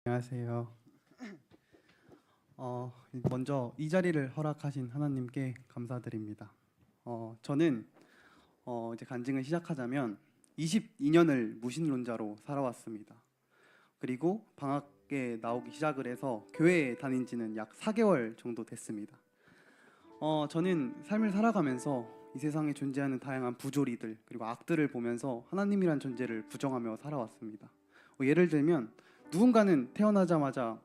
안녕하세요. 먼저 이 자리를 허락하신 하나님께 감사드립니다. 저는 이제 간증을 시작하자면 22년을 무신론자로 살아왔습니다. 그리고 방학에 나오기 시작을 해서 교회에 다닌 지는 약 4개월 정도 됐습니다. 저는 삶을 살아가면서 이 세상에 존재하는 다양한 부조리들 그리고 악들을 보면서 하나님이란 존재를 부정하며 살아왔습니다. 예를 들면 누군가는 태어나자마자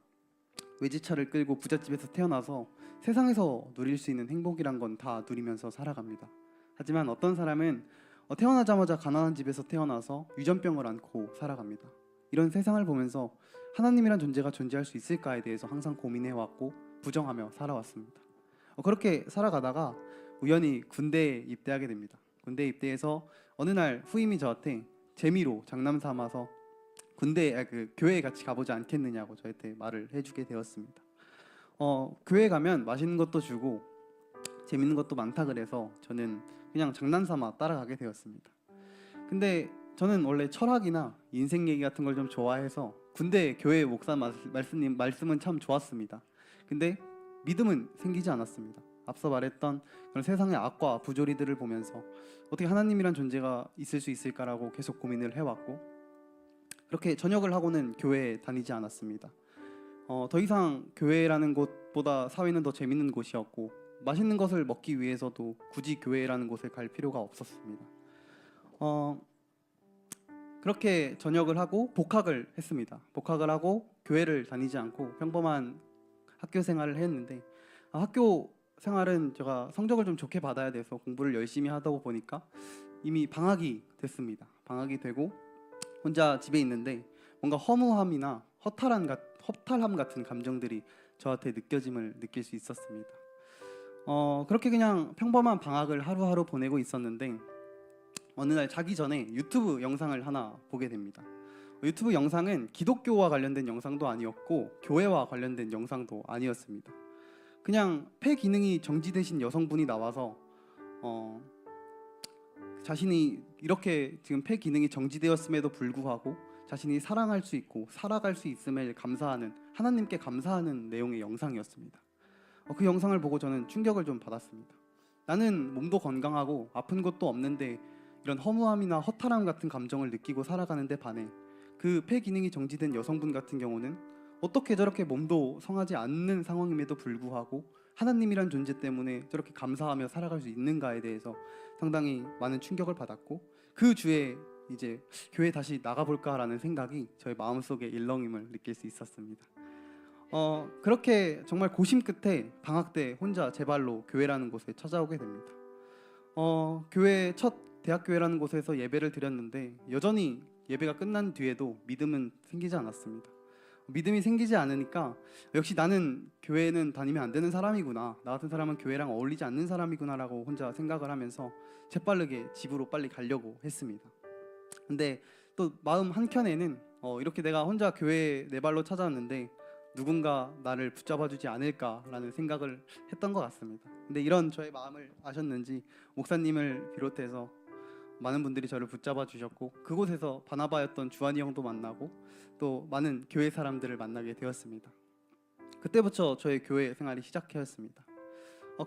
외제차를 끌고 부잣집에서 태어나서 세상에서 누릴 수 있는 행복이란 건 다 누리면서 살아갑니다. 하지만 어떤 사람은 태어나자마자 가난한 집에서 태어나서 유전병을 앓고 살아갑니다. 이런 세상을 보면서 하나님이란 존재가 존재할 수 있을까에 대해서 항상 고민해왔고 부정하며 살아왔습니다. 그렇게 살아가다가 우연히 군대에 입대하게 됩니다. 군대에 입대해서 어느 날 후임이 저한테 재미로 장남 삼아서 교회에 같이 가보지 않겠느냐고 저한테 말을 해주게 되었습니다. 교회 가면 맛있는 것도 주고 재밌는 것도 많다 그래서 저는 그냥 장난삼아 따라가게 되었습니다. 근데 저는 원래 철학이나 인생 얘기 같은 걸 좀 좋아해서 군대 교회 목사 말씀은 참 좋았습니다. 근데 믿음은 생기지 않았습니다. 앞서 말했던 그런 세상의 악과 부조리들을 보면서 어떻게 하나님이란 존재가 있을 수 있을까라고 계속 고민을 해왔고, 그렇게 전역을 하고는 교회에 다니지 않았습니다. 더 이상 교회라는 곳보다 사회는 더 재밌는 곳이었고 맛있는 것을 먹기 위해서도 굳이 교회라는 곳에 갈 필요가 없었습니다. 그렇게 전역을 하고 복학을 했습니다. 복학을 하고 교회를 다니지 않고 평범한 학교 생활을 했는데, 학교 생활은 제가 성적을 좀 좋게 받아야 돼서 공부를 열심히 하다 보니까 이미 방학이 됐습니다. 방학이 되고 혼자 집에 있는데 뭔가 허무함이나 허탈함 같은 감정들이 저한테 느껴짐을 느낄 수 있었습니다. 그렇게 그냥 평범한 방학을 하루하루 보내고 있었는데 어느 날 자기 전에 유튜브 영상을 하나 보게 됩니다. 유튜브 영상은 기독교와 관련된 영상도 아니었고 교회와 관련된 영상도 아니었습니다. 그냥 폐 기능이 정지되신 여성분이 나와서 자신이 이렇게 지금 폐 기능이 정지되었음에도 불구하고 자신이 사랑할 수 있고 살아갈 수 있음에 감사하는, 하나님께 감사하는 내용의 영상이었습니다. 그 영상을 보고 저는 충격을 좀 받았습니다. 나는 몸도 건강하고 아픈 것도 없는데 이런 허무함이나 허탈함 같은 감정을 느끼고 살아가는데 반해 그 폐 기능이 정지된 여성분 같은 경우는 어떻게 저렇게 몸도 성하지 않는 상황임에도 불구하고 하나님이란 존재 때문에 저렇게 감사하며 살아갈 수 있는가에 대해서 상당히 많은 충격을 받았고, 그 주에 이제 교회 다시 나가볼까라는 생각이 저의 마음속에 일렁임을 느낄 수 있었습니다. 그렇게 정말 고심 끝에 방학 때 혼자 제 발로 교회라는 곳에 찾아오게 됩니다. 교회 첫 대학교회라는 곳에서 예배를 드렸는데 여전히 예배가 끝난 뒤에도 믿음은 생기지 않았습니다. 믿음이 생기지 않으니까 역시 나는 교회는 다니면 안 되는 사람이구나, 나 같은 사람은 교회랑 어울리지 않는 사람이구나라고 혼자 생각을 하면서 재빠르게 집으로 빨리 가려고 했습니다. 근데 또 마음 한켠에는 이렇게 내가 혼자 교회에 내 발로 찾아왔는데 누군가 나를 붙잡아주지 않을까라는 생각을 했던 것 같습니다. 근데 이런 저의 마음을 아셨는지 목사님을 비롯해서 많은 분들이 저를 붙잡아 주셨고, 그곳에서 바나바였던 주한이 형도 만나고 또 많은 교회 사람들을 만나게 되었습니다. 그때부터 저의 교회 생활이 시작되었습니다.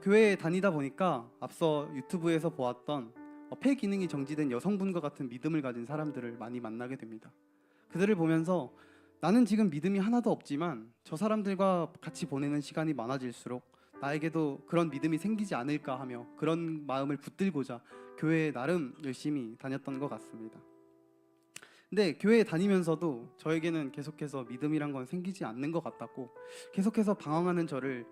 교회에 다니다 보니까 앞서 유튜브에서 보았던 폐 기능이 정지된 여성분과 같은 믿음을 가진 사람들을 많이 만나게 됩니다. 그들을 보면서 나는 지금 믿음이 하나도 없지만 저 사람들과 같이 보내는 시간이 많아질수록 나에게도 그런 믿음이 생기지 않을까 하며 그런 마음을 붙들고자 교회에 나름 열심히 다녔던 것 같습니다. 근데 교회에 다니면서도 저에게는 계속해서 믿음이란 건 생기지 않는 것 같았고, 계속해서 방황하는 저를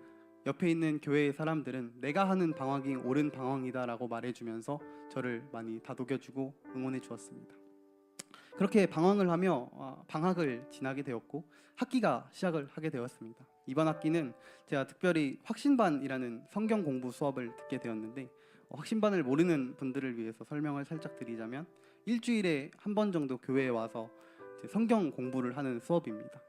옆에 있는 교회의 사람들은 내가 하는 방황이 옳은 방황이다라고 말해주면서 저를 많이 다독여주고 응원해 주었습니다. 그렇게 방황을 하며 방학을 지나게 되었고 학기가 시작을 하게 되었습니다. 이번 학기는 제가 특별히 확신반이라는 성경 공부 수업을 듣게 되었는데, 확신반을 모르는 분들을 위해서 설명을 살짝 드리자면 일주일에 한 번 정도 교회에 와서 성경 공부를 하는 수업입니다.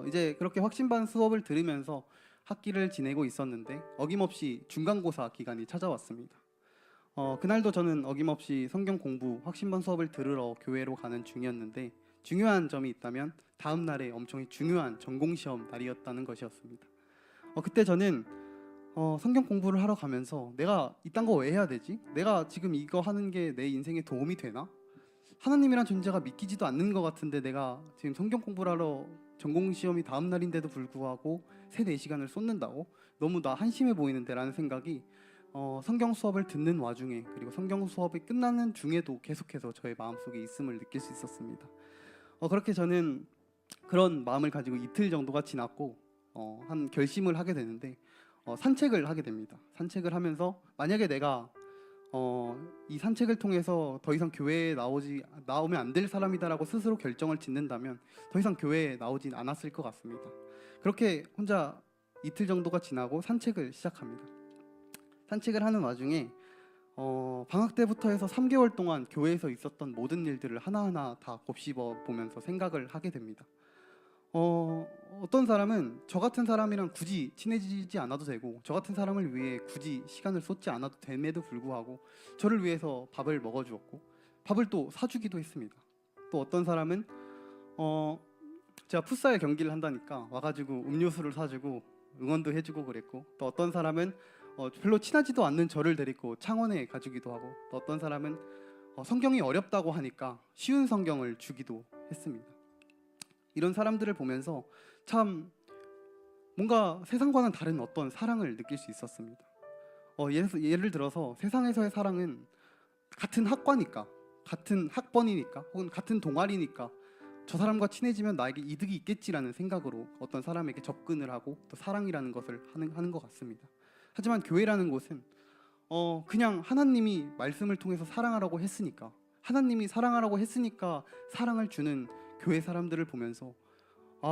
이제 그렇게 확신반 수업을 들으면서 학기를 지내고 있었는데 어김없이 중간고사 기간이 찾아왔습니다. 그날도 저는 어김없이 성경 공부 확신반 수업을 들으러 교회로 가는 중이었는데 중요한 점이 있다면 다음 날에 엄청 중요한 전공 시험 날이었다는 것이었습니다. 그때 저는 성경 공부를 하러 가면서 내가 이딴 거 왜 해야 되지? 내가 지금 이거 하는 게 내 인생에 도움이 되나? 하나님이란 존재가 믿기지도 않는 것 같은데 내가 지금 성경 공부를 하러 전공 시험이 다음 날인데도 불구하고 3-4시간을 쏟는다고? 너무 나 한심해 보이는데 라는 생각이 성경 수업을 듣는 와중에 그리고 성경 수업이 끝나는 중에도 계속해서 저의 마음속에 있음을 느낄 수 있었습니다. 그렇게 저는 그런 마음을 가지고 이틀 정도가 지났고 한 결심을 하게 되는데 산책을 하게 됩니다. 산책을 하면서 만약에 내가 이 산책을 통해서 더 이상 교회에 나오면 안 될 사람이다라고 스스로 결정을 짓는다면 더 이상 교회에 나오진 않았을 것 같습니다. 그렇게 혼자 이틀 정도가 지나고 산책을 시작합니다. 산책을 하는 와중에 방학 때부터 해서 3개월 동안 교회에서 있었던 모든 일들을 하나하나 다 곱씹어 보면서 생각을 하게 됩니다. 어떤 사람은 저 같은 사람이랑 굳이 친해지지 않아도 되고 저 같은 사람을 위해 굳이 시간을 쏟지 않아도 됨에도 불구하고 저를 위해서 밥을 먹어주었고 밥을 또 사주기도 했습니다. 또 어떤 사람은 제가 풋살 경기를 한다니까 와가지고 음료수를 사주고 응원도 해주고 그랬고, 또 어떤 사람은 별로 친하지도 않는 저를 데리고 창원에 가주기도 하고, 또 어떤 사람은 성경이 어렵다고 하니까 쉬운 성경을 주기도 했습니다. 이런 사람들을 보면서 참 뭔가 세상과는 다른 어떤 사랑을 느낄 수 있었습니다. 예를 들어서 세상에서의 사랑은 같은 학과니까, 같은 학번이니까, 혹은 같은 동아리니까 저 사람과 친해지면 나에게 이득이 있겠지라는 생각으로 어떤 사람에게 접근을 하고 또 사랑이라는 것을 하는 것 같습니다. 하지만 교회라는 곳은 그냥 하나님이 말씀을 통해서 사랑하라고 했으니까, 하나님이 사랑하라고 했으니까 사랑을 주는 교회 사람들을 보면서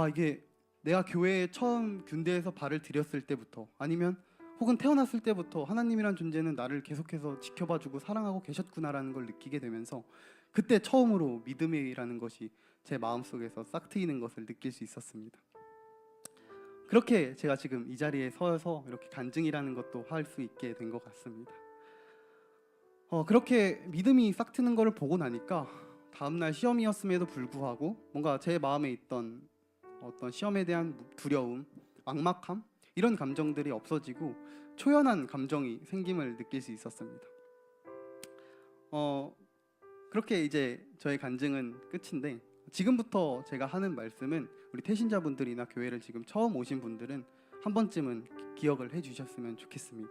이게 내가 교회에 처음 군대에서 발을 들였을 때부터, 아니면 혹은 태어났을 때부터 하나님이란 존재는 나를 계속해서 지켜봐주고 사랑하고 계셨구나라는 걸 느끼게 되면서 그때 처음으로 믿음이라는 것이 제 마음속에서 싹 트이는 것을 느낄 수 있었습니다. 그렇게 제가 지금 이 자리에 서서 이렇게 간증이라는 것도 할 수 있게 된 것 같습니다. 그렇게 믿음이 싹 트는 것을 보고 나니까 다음날 시험이었음에도 불구하고 뭔가 제 마음에 있던 어떤 시험에 대한 두려움, 막막함, 이런 감정들이 없어지고 초연한 감정이 생김을 느낄 수 있었습니다. 그렇게 이제 저의 간증은 끝인데, 지금부터 제가 하는 말씀은 우리 태신자분들이나 교회를 지금 처음 오신 분들은 한 번쯤은 기억을 해주셨으면 좋겠습니다.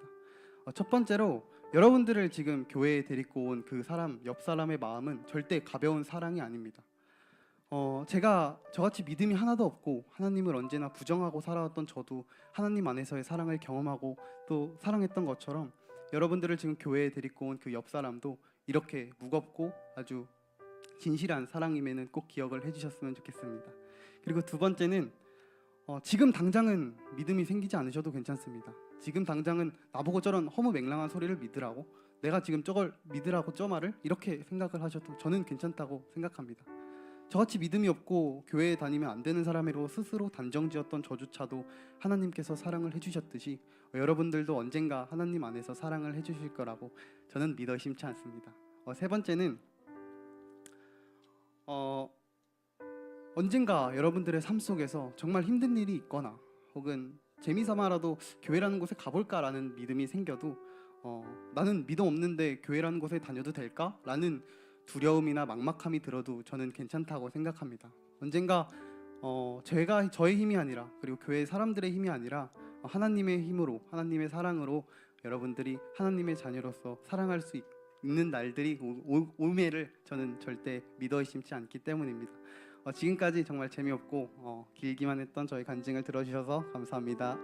첫 번째로, 여러분들을 지금 교회에 데리고 온 그 사람, 옆 사람의 마음은 절대 가벼운 사랑이 아닙니다. 제가 저같이 믿음이 하나도 없고 하나님을 언제나 부정하고 살아왔던 저도 하나님 안에서의 사랑을 경험하고 또 사랑했던 것처럼, 여러분들을 지금 교회에 데리고 온 그 옆 사람도 이렇게 무겁고 아주 진실한 사랑임에는 꼭 기억을 해주셨으면 좋겠습니다. 그리고 두 번째는, 지금 당장은 믿음이 생기지 않으셔도 괜찮습니다. 지금 당장은 나보고 저런 허무맹랑한 소리를 믿으라고, 내가 지금 저걸 믿으라고 저 말을 이렇게 생각을 하셔도 저는 괜찮다고 생각합니다. 저같이 믿음이 없고 교회에 다니면 안 되는 사람으로 스스로 단정지었던 저조차도 하나님께서 사랑을 해주셨듯이 여러분들도 언젠가 하나님 안에서 사랑을 해주실 거라고 저는 믿어 심지 않습니다. 세 번째는, 언젠가 여러분들의 삶 속에서 정말 힘든 일이 있거나 혹은 재미삼아라도 교회라는 곳에 가볼까라는 믿음이 생겨도 나는 믿음 없는데 교회라는 곳에 다녀도 될까? 라는 두려움이나 막막함이 들어도 저는 괜찮다고 생각합니다. 언젠가 저의 힘이 아니라, 그리고 교회 사람들의 힘이 아니라 하나님의 힘으로, 하나님의 사랑으로 여러분들이 하나님의 자녀로서 사랑할 수 있는 날들이 오매를 저는 절대 믿어 의심치 않기 때문입니다. 지금까지 정말 재미없고 길기만 했던 저희 간증을 들어주셔서 감사합니다.